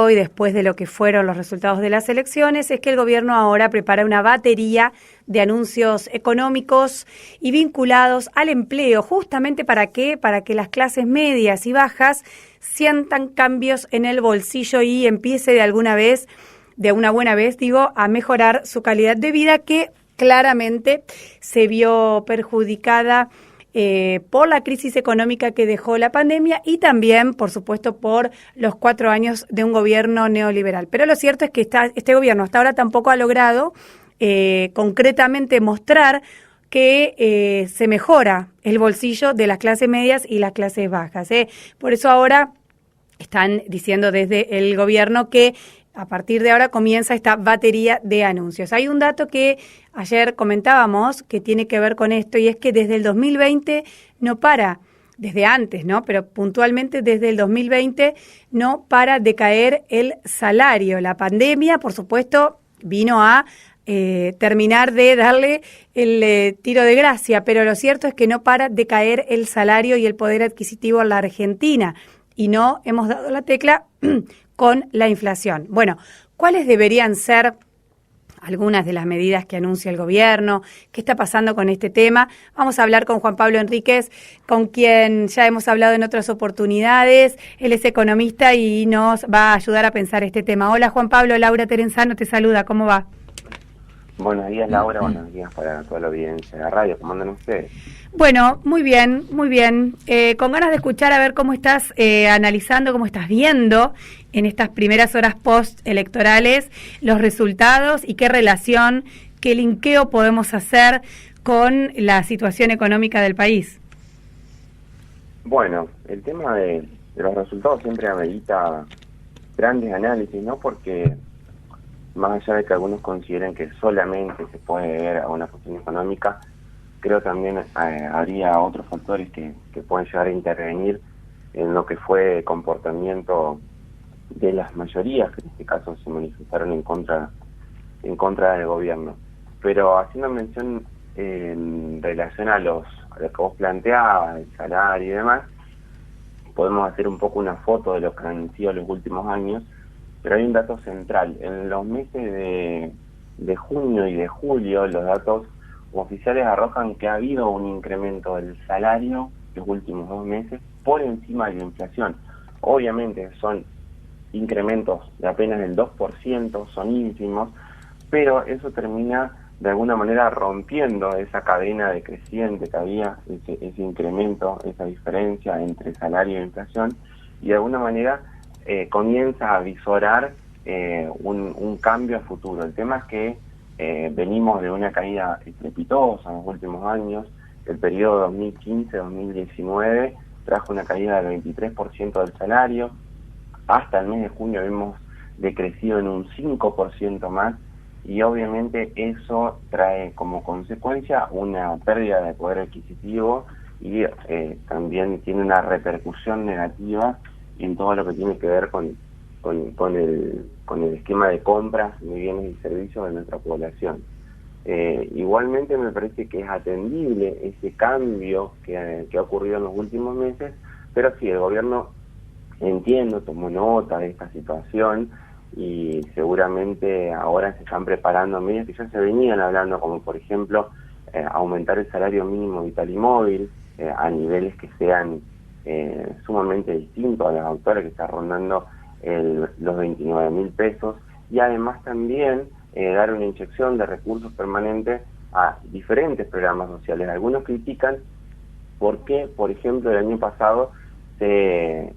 hoy, después de lo que fueron los resultados de las elecciones, es que el gobierno ahora prepara una batería de anuncios económicos y vinculados al empleo. ¿Justamente para qué? Para que las clases medias y bajas sientan cambios en el bolsillo y empiece de una buena vez, a mejorar su calidad de vida, que claramente se vio perjudicada por la crisis económica que dejó la pandemia y también, por supuesto, por los 4 años de un gobierno neoliberal. Pero lo cierto es que este gobierno hasta ahora tampoco ha logrado concretamente mostrar que se mejora el bolsillo de las clases medias y las clases bajas. Por eso ahora están diciendo desde el gobierno que a partir de ahora comienza esta batería de anuncios. Hay un dato que ayer comentábamos que tiene que ver con esto, y es que desde el 2020 no para, desde antes, ¿no? Pero puntualmente desde el 2020 no para de caer el salario. La pandemia, por supuesto, vino a terminar de darle el tiro de gracia, pero lo cierto es que no para de caer el salario y el poder adquisitivo en la Argentina, y no hemos dado la tecla con la inflación. Bueno, ¿cuáles deberían ser algunas de las medidas que anuncia el gobierno? ¿Qué está pasando con este tema? Vamos a hablar con Juan Pablo Enríquez, con quien ya hemos hablado en otras oportunidades. Él es economista y nos va a ayudar a pensar este tema. Hola Juan Pablo, Laura Terenzano te saluda, ¿cómo va? Buenos días, Laura, buenos días para toda la audiencia de la radio. ¿Cómo andan ustedes? Bueno, muy bien, muy bien. Con ganas de escuchar a ver cómo estás analizando, cómo estás viendo en estas primeras horas post-electorales los resultados y qué relación, qué linkeo podemos hacer con la situación económica del país. Bueno, el tema de los resultados siempre amerita grandes análisis, ¿no? Porque más allá de que algunos consideren que solamente se puede ver a una cuestión económica, creo también habría otros factores que pueden llegar a intervenir en lo que fue el comportamiento de las mayorías, que en este caso se manifestaron en contra del gobierno. Pero haciendo mención en relación a lo que vos planteabas, el salario y demás, podemos hacer un poco una foto de lo que han sido los últimos años, pero hay un dato central. En los meses de junio y de julio, los datos oficiales arrojan que ha habido un incremento del salario los últimos 2 meses por encima de la inflación. Obviamente son incrementos de apenas el 2%, son ínfimos, pero eso termina de alguna manera rompiendo esa cadena decreciente que había, ese incremento, esa diferencia entre salario e inflación, y de alguna manera comienza a visorar un cambio a futuro. El tema es que venimos de una caída estrepitosa en los últimos años. El periodo 2015-2019 trajo una caída del 23% del salario. Hasta el mes de junio hemos decrecido en un 5% más, y obviamente eso trae como consecuencia una pérdida de poder adquisitivo y también tiene una repercusión negativa en todo lo que tiene que ver con el esquema de compras de bienes y servicios de nuestra población. Igualmente me parece que es atendible ese cambio que ha ocurrido en los últimos meses, pero sí, el gobierno, entiendo, tomó nota de esta situación y seguramente ahora se están preparando medidas que ya se venían hablando, como por ejemplo aumentar el salario mínimo vital y móvil a niveles que sean sumamente distintos a las actuales, que está rondando los 29.000 pesos, y además también dar una inyección de recursos permanentes a diferentes programas sociales. Algunos critican por qué, por ejemplo, el año pasado se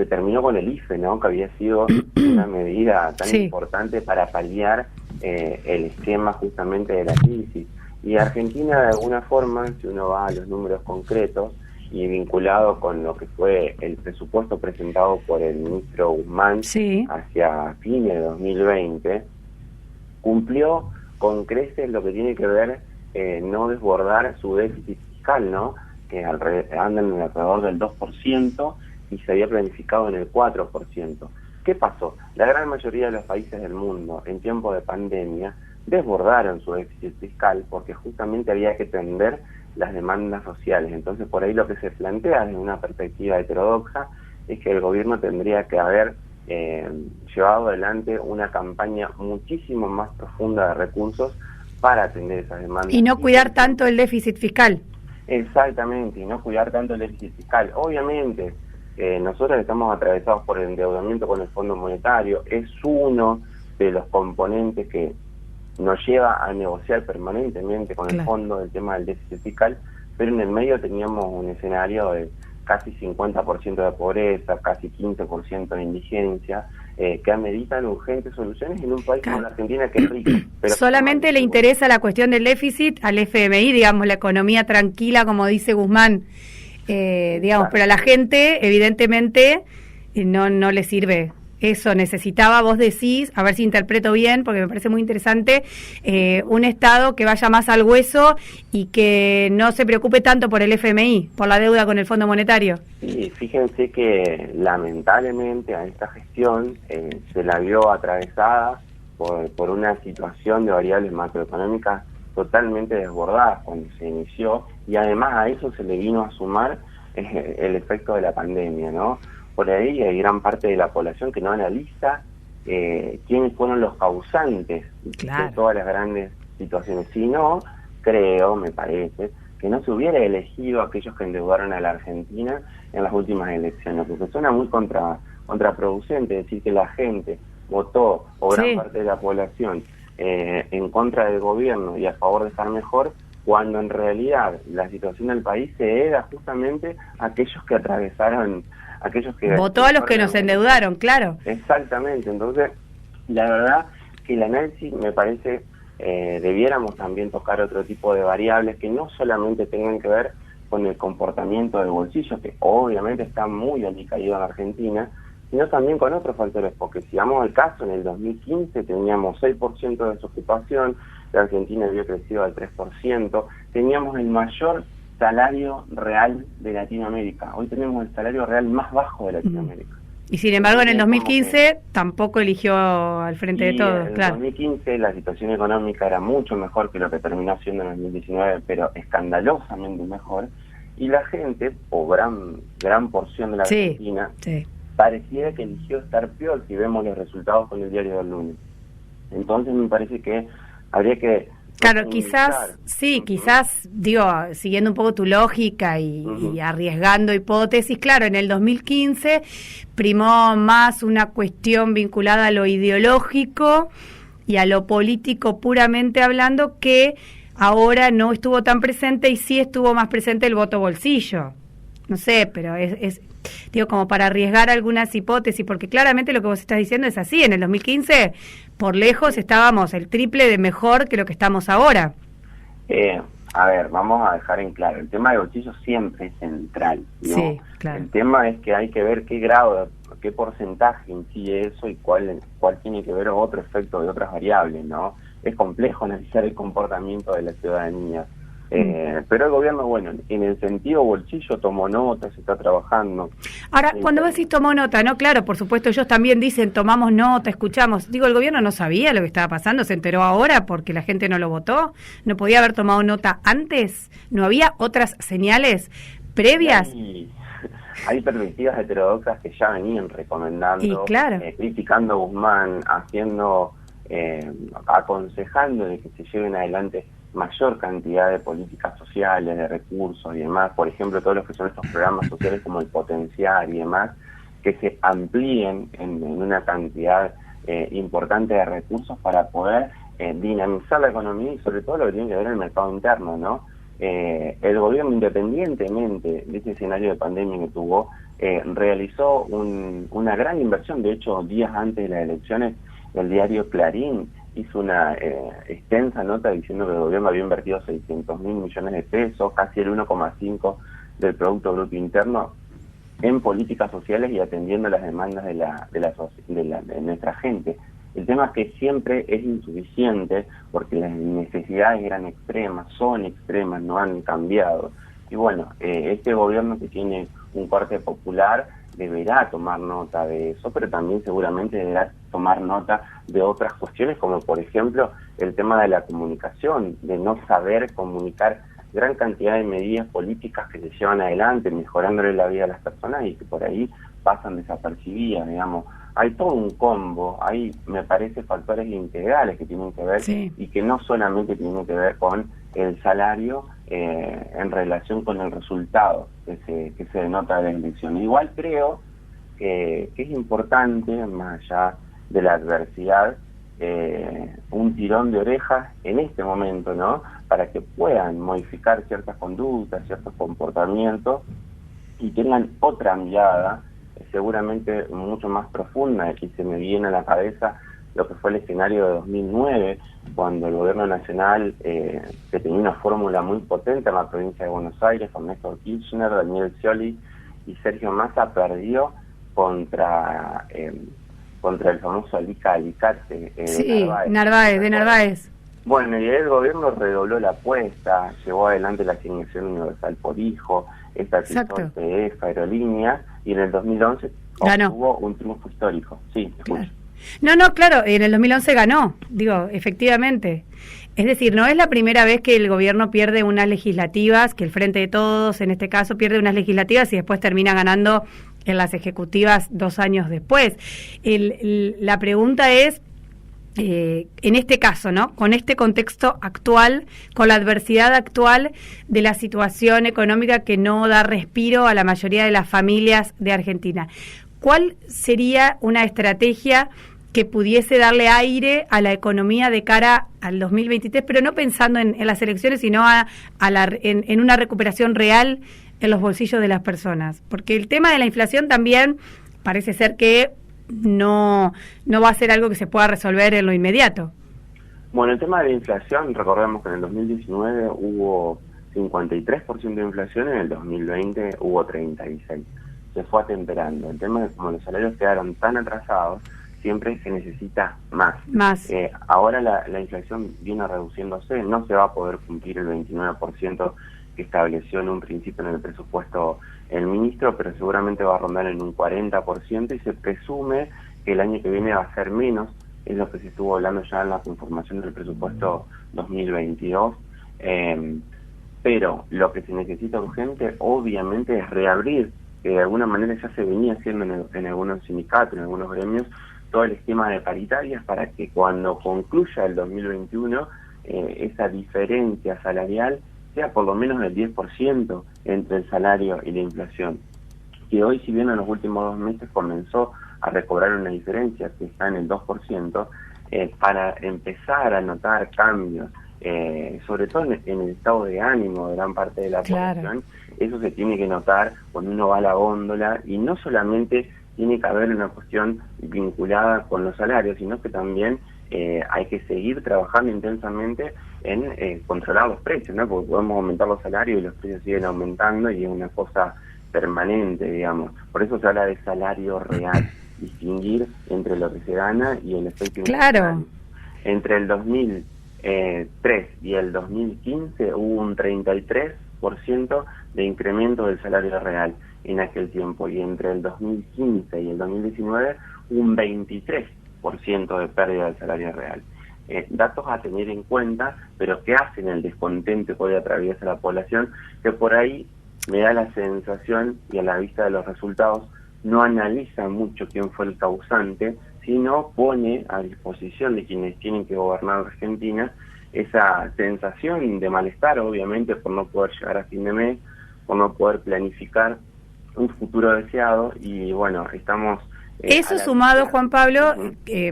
terminó con el IFE, ¿no? Que había sido una medida tan importante para paliar el esquema justamente de la crisis. Y Argentina, de alguna forma, si uno va a los números concretos y vinculado con lo que fue el presupuesto presentado por el ministro Guzmán hacia fines de 2020, cumplió con creces lo que tiene que ver no desbordar su déficit fiscal, ¿no? Que andan en alrededor del 2% y se había planificado en el 4%. ¿Qué pasó? La gran mayoría de los países del mundo en tiempo de pandemia desbordaron su déficit fiscal porque justamente había que atender las demandas sociales. Entonces, por ahí lo que se plantea desde una perspectiva heterodoxa es que el gobierno tendría que haber llevado adelante una campaña muchísimo más profunda de recursos para atender esas demandas. Y no cuidar tanto el déficit fiscal. Exactamente, y no cuidar tanto el déficit fiscal. Obviamente, nosotros estamos atravesados por el endeudamiento con el Fondo Monetario, es uno de los componentes que nos lleva a negociar permanentemente con el fondo el tema del déficit fiscal, pero en el medio teníamos un escenario de casi 50% de pobreza, casi 15% de indigencia, que ameritan urgentes soluciones en un país como la Argentina, que es rico. Pero solamente le interesa la cuestión del déficit al FMI, digamos, la economía tranquila, como dice Guzmán, digamos, pero a la gente, evidentemente, no le sirve. Eso necesitaba, vos decís, a ver si interpreto bien, porque me parece muy interesante, un Estado que vaya más al hueso y que no se preocupe tanto por el FMI, por la deuda con el Fondo Monetario. Sí, fíjense que lamentablemente a esta gestión se la vio atravesada por una situación de variables macroeconómicas totalmente desbordadas cuando se inició, y además a eso se le vino a sumar el efecto de la pandemia, ¿no? Por ahí hay gran parte de la población que no analiza quiénes fueron los causantes de todas las grandes situaciones. Si no, creo, me parece, que no se hubiera elegido a aquellos que endeudaron a la Argentina en las últimas elecciones, porque suena muy contraproducente decir que la gente votó, o gran parte de la población, en contra del gobierno y a favor de estar mejor, cuando en realidad la situación del país se debe justamente a aquellos que atravesaron, aquellos que... Votó a los que nos endeudaron, claro. Exactamente, entonces la verdad que el análisis me parece debiéramos también tocar otro tipo de variables que no solamente tengan que ver con el comportamiento del bolsillo, que obviamente está muy alicaído en Argentina, sino también con otros factores, porque si damos el caso, en el 2015 teníamos 6% de desocupación, la Argentina había crecido al 3%, teníamos el mayor salario real de Latinoamérica, hoy tenemos el salario real más bajo de Latinoamérica. Y sin embargo en el 2015 tampoco eligió al frente de todo. En el 2015 la situación económica era mucho mejor que lo que terminó siendo en el 2019, pero escandalosamente mejor, y la gente, o gran porción de la Argentina, pareciera que eligió estar peor si vemos los resultados con el diario del lunes. Entonces me parece que habría que... Claro, quizás, digo, siguiendo un poco tu lógica y arriesgando hipótesis, claro, en el 2015 primó más una cuestión vinculada a lo ideológico y a lo político puramente hablando, que ahora no estuvo tan presente y sí estuvo más presente el voto bolsillo. No sé, pero es digo, como para arriesgar algunas hipótesis, porque claramente lo que vos estás diciendo es así. En el 2015, por lejos, estábamos el triple de mejor que lo que estamos ahora. A ver, vamos a dejar en claro, el tema de bolsillo siempre es central, ¿no? Sí, claro. El tema es que hay que ver qué grado, qué porcentaje incide eso y cuál tiene que ver otro efecto de otras variables, ¿no? Es complejo analizar el comportamiento de la ciudadanía. Pero el gobierno, bueno, en el sentido bolsillo tomó nota, se está trabajando. Ahora, cuando vos decís tomó nota, ¿no? Claro, por supuesto, ellos también dicen tomamos nota, escuchamos. Digo, el gobierno no sabía lo que estaba pasando, se enteró ahora porque la gente no lo votó. ¿No podía haber tomado nota antes? ¿No había otras señales previas? Hay perspectivas heterodoxas que ya venían recomendando, criticando a Guzmán, aconsejando de que se lleven adelante mayor cantidad de políticas sociales, de recursos y demás, por ejemplo, todos los que son estos programas sociales como el Potenciar y demás, que se amplíen en una cantidad importante de recursos para poder dinamizar la economía y sobre todo lo que tiene que ver el mercado interno, ¿no? El gobierno, independientemente de ese escenario de pandemia que tuvo, realizó una gran inversión. De hecho, días antes de las elecciones, el diario Clarín hizo una extensa nota diciendo que el gobierno había invertido 600.000 millones de pesos, casi el 1,5% del Producto Bruto Interno, en políticas sociales y atendiendo las demandas de nuestra gente. El tema es que siempre es insuficiente porque las necesidades eran extremas, son extremas, no han cambiado. Y bueno, este gobierno que tiene un corte popular deberá tomar nota de eso, pero también seguramente deberá tomar nota de otras cuestiones, como por ejemplo el tema de la comunicación, de no saber comunicar gran cantidad de medidas políticas que se llevan adelante, mejorándole la vida a las personas y que por ahí pasan desapercibidas, digamos. hay todo un combo, hay, me parece, factores integrales que tienen que ver y que no solamente tienen que ver con el salario en relación con el resultado que se denota de la elección. Igual creo que es importante, más allá de la adversidad, un tirón de orejas en este momento, ¿no? Para que puedan modificar ciertas conductas, ciertos comportamientos y tengan otra mirada, seguramente mucho más profunda, y se me viene a la cabeza lo que fue el escenario de 2009, cuando el gobierno nacional, que tenía una fórmula muy potente en la provincia de Buenos Aires, con Néstor Kirchner, Daniel Scioli y Sergio Massa, perdió contra el famoso Alicate de Narváez. Bueno, y el gobierno redobló la apuesta, llevó adelante la asignación universal por hijo, estatizó el PF, aerolíneas, y en el 2011 obtuvo un triunfo histórico. Sí, claro. No, claro, en el 2011 ganó, digo, efectivamente. Es decir, no es la primera vez que el gobierno pierde unas legislativas, que el Frente de Todos, en este caso, pierde unas legislativas y después termina ganando en las ejecutivas 2 años después. La pregunta es, en este caso, ¿no? Con este contexto actual, con la adversidad actual de la situación económica que no da respiro a la mayoría de las familias de Argentina, ¿cuál sería una estrategia que pudiese darle aire a la economía de cara al 2023, pero no pensando en las elecciones, sino en una recuperación real en los bolsillos de las personas? Porque el tema de la inflación también parece ser que no va a ser algo que se pueda resolver en lo inmediato. Bueno, el tema de la inflación, recordemos que en el 2019 hubo 53% de inflación, en el 2020 hubo 36%. Se fue atemperando. El tema es que como los salarios quedaron tan atrasados, siempre se necesita más. Ahora la inflación viene reduciéndose, no se va a poder cumplir el 29% que estableció en un principio en el presupuesto el ministro, pero seguramente va a rondar en un 40% y se presume que el año que viene va a ser menos, es lo que se estuvo hablando ya en la conformación del presupuesto 2022. Pero lo que se necesita urgente, obviamente, es reabrir, que de alguna manera ya se venía haciendo en algunos sindicatos, en algunos gremios, todo el esquema de paritarias para que cuando concluya el 2021 esa diferencia salarial sea por lo menos del 10% entre el salario y la inflación, que hoy, si bien en los últimos 2 meses comenzó a recobrar una diferencia que está en el 2%, para empezar a notar cambios, sobre todo en el estado de ánimo de gran parte de la población, eso se tiene que notar cuando uno va a la góndola, y no solamente tiene que haber una cuestión vinculada con los salarios, sino que también hay que seguir trabajando intensamente en controlar los precios, ¿no? Porque podemos aumentar los salarios y los precios siguen aumentando y es una cosa permanente, digamos. Por eso se habla de salario real, distinguir entre lo que se gana y el efecto inflacionario. Entre el 2003 y el 2015 hubo un 33% de incremento del salario real en aquel tiempo, y entre el 2015 y el 2019 un 23% de pérdida del salario real. Datos a tener en cuenta, pero que hacen el descontento que hoy atraviesa la población, que por ahí me da la sensación, y a la vista de los resultados, no analiza mucho quién fue el causante, sino pone a disposición de quienes tienen que gobernar Argentina esa sensación de malestar, obviamente, por no poder llegar a fin de mes, por no poder planificar un futuro deseado. Y bueno, estamos... Eso sumado, Juan Pablo,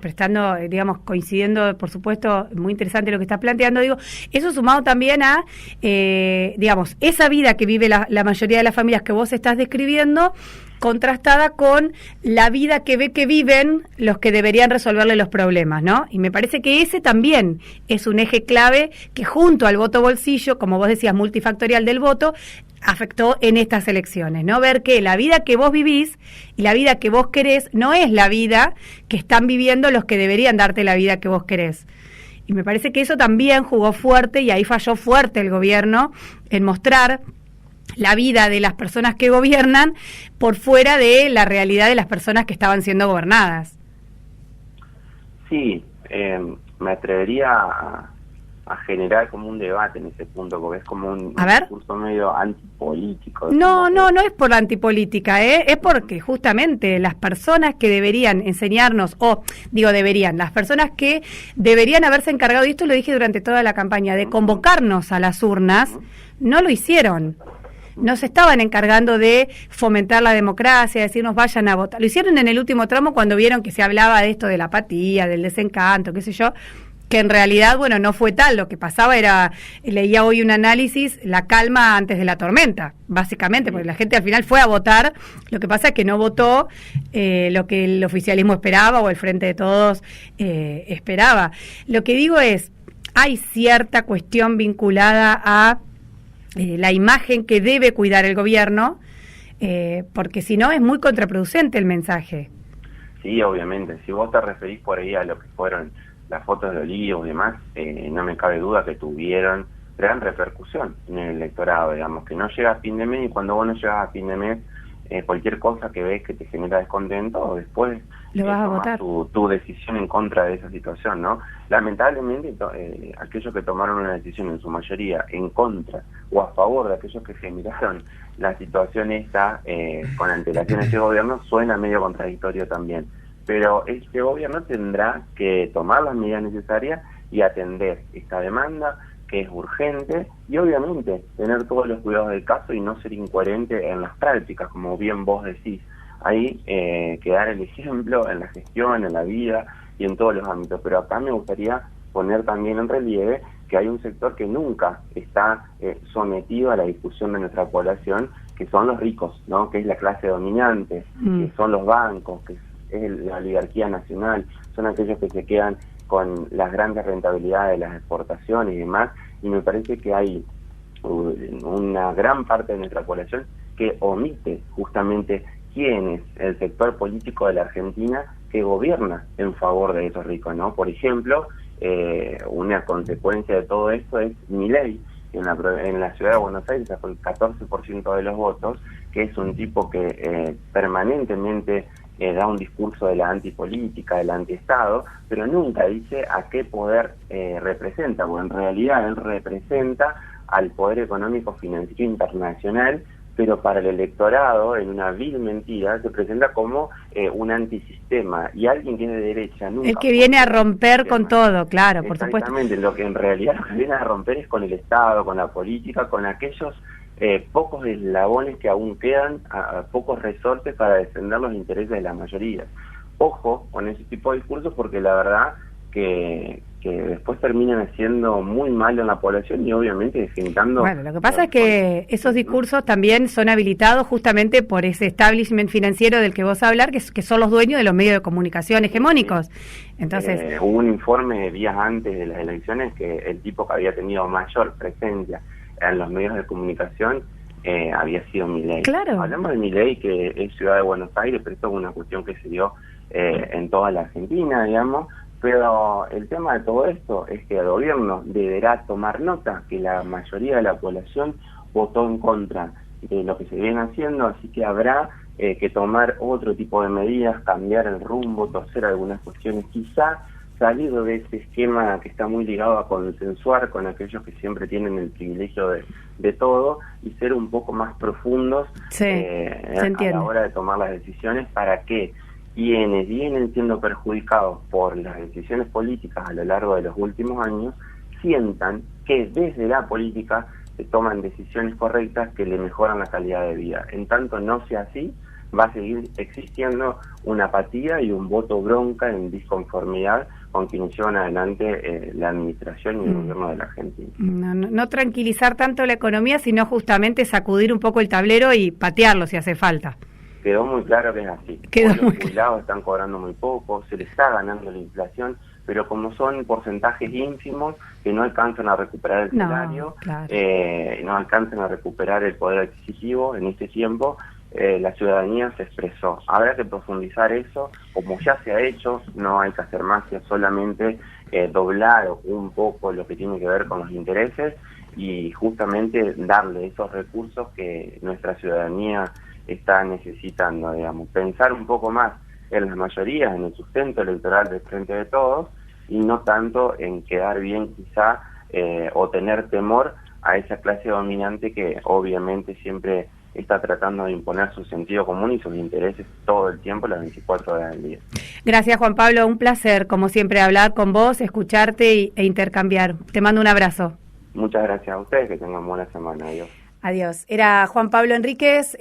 prestando, digamos, coincidiendo, por supuesto, muy interesante lo que estás planteando, digo, eso sumado también a, digamos, esa vida que vive la mayoría de las familias que vos estás describiendo, contrastada con la vida que viven los que deberían resolverle los problemas, ¿no? Y me parece que ese también es un eje clave que, junto al voto bolsillo, como vos decías, multifactorial del voto, afectó en estas elecciones, ¿no? Ver que la vida que vos vivís y la vida que vos querés no es la vida que están viviendo los que deberían darte la vida que vos querés. Y me parece que eso también jugó fuerte, y ahí falló fuerte el gobierno en mostrar la vida de las personas que gobiernan por fuera de la realidad de las personas que estaban siendo gobernadas. Sí, me atrevería a generar como un debate en ese punto, porque es como un discurso medio antipolítico. No es por la antipolítica, es porque justamente las personas que deberían enseñarnos, las personas que deberían haberse encargado, y esto lo dije durante toda la campaña, de convocarnos a las urnas, no lo hicieron. No se estaban encargando de fomentar la democracia, de decirnos vayan a votar. Lo hicieron en el último tramo cuando vieron que se hablaba de esto de la apatía, del desencanto, qué sé yo, que en realidad, no fue tal. Lo que pasaba era, leía hoy un análisis, la calma antes de la tormenta, básicamente, porque la gente al final fue a votar. Lo que pasa es que no votó lo que el oficialismo esperaba o el Frente de Todos esperaba. Lo que digo es, hay cierta cuestión vinculada a la imagen que debe cuidar el gobierno, porque si no es muy contraproducente el mensaje. Sí, obviamente. Si vos te referís por ahí a lo que fueron las fotos de Olivos y demás, no me cabe duda que tuvieron gran repercusión en el electorado, digamos, que no llega a fin de mes, y cuando vos no llegas a fin de mes, cualquier cosa que ves que te genera descontento, después lo vas a votar. Tu decisión en contra de esa situación, ¿no? Lamentablemente, aquellos que tomaron una decisión en su mayoría en contra o a favor de aquellos que generaron la situación esta con antelación a este gobierno, suena medio contradictorio también. Pero este gobierno tendrá que tomar las medidas necesarias y atender esta demanda, que es urgente, y obviamente tener todos los cuidados del caso y no ser incoherente en las prácticas, como bien vos decís. Ahí que dar el ejemplo en la gestión, en la vida y en todos los ámbitos. Pero acá me gustaría poner también en relieve que hay un sector que nunca está sometido a la discusión de nuestra población, que son los ricos, ¿no? Que es la clase dominante, que son los bancos, que es la oligarquía nacional, son aquellos que se quedan con las grandes rentabilidades de las exportaciones y demás, y me parece que hay una gran parte de nuestra población que omite justamente quién es el sector político de la Argentina que gobierna en favor de esos ricos, ¿no? Por ejemplo, una consecuencia de todo esto es Milei, que en la ciudad de Buenos Aires sacó el 14% de los votos, que es un tipo que permanentemente da un discurso de la antipolítica, del antiestado, pero nunca dice a qué poder representa, porque en realidad él representa al poder económico financiero internacional, pero para el electorado, en una vil mentira, se presenta como un antisistema, y alguien que es de derecha nunca... El que viene a romper con todo, claro, por supuesto. Exactamente, lo que en realidad lo que viene a romper es con el Estado, con la política, con aquellos pocos eslabones que aún quedan, a pocos resortes para defender los intereses de la mayoría. Ojo con ese tipo de discursos, porque la verdad que después terminan haciendo muy mal en la población y obviamente desgentando... Bueno, lo que pasa es que esos discursos también son habilitados justamente por ese establishment financiero del que vos hablar, que son los dueños de los medios de comunicación hegemónicos. Entonces hubo un informe días antes de las elecciones que el tipo que había tenido mayor presencia en los medios de comunicación había sido Milei. Claro. Hablamos de Milei, que es ciudad de Buenos Aires, pero esto es una cuestión que se dio en toda la Argentina, digamos. Pero el tema de todo esto es que el gobierno deberá tomar nota que la mayoría de la población votó en contra de lo que se viene haciendo, así que habrá que tomar otro tipo de medidas, cambiar el rumbo, torcer algunas cuestiones, quizá salir de ese esquema que está muy ligado a consensuar con aquellos que siempre tienen el privilegio de todo, y ser un poco más profundos a la hora de tomar las decisiones, para que quienes vienen siendo perjudicados por las decisiones políticas a lo largo de los últimos años sientan que desde la política se toman decisiones correctas que le mejoran la calidad de vida. En tanto no sea así, va a seguir existiendo una apatía y un voto bronca en disconformidad con quienes llevan adelante la administración y el gobierno de la Argentina. No tranquilizar tanto la economía, sino justamente sacudir un poco el tablero y patearlo si hace falta. Quedó muy claro que es así. Los jubilados están cobrando muy poco, se les está ganando la inflación, pero como son porcentajes ínfimos que no alcanzan a recuperar el salario, claro, no alcanzan a recuperar el poder adquisitivo en este tiempo, la ciudadanía se expresó. Habrá que profundizar eso, como ya se ha hecho, no hay que hacer más que solamente doblar un poco lo que tiene que ver con los intereses y justamente darle esos recursos que nuestra ciudadanía está necesitando, digamos, pensar un poco más en las mayorías, en el sustento electoral del Frente de Todos, y no tanto en quedar bien quizá o tener temor a esa clase dominante que obviamente siempre está tratando de imponer su sentido común y sus intereses todo el tiempo, las 24 horas del día. Gracias, Juan Pablo, un placer, como siempre, hablar con vos, escucharte e intercambiar. Te mando un abrazo. Muchas gracias a ustedes, que tengan buena semana. Adiós. Adiós. Era Juan Pablo Enríquez.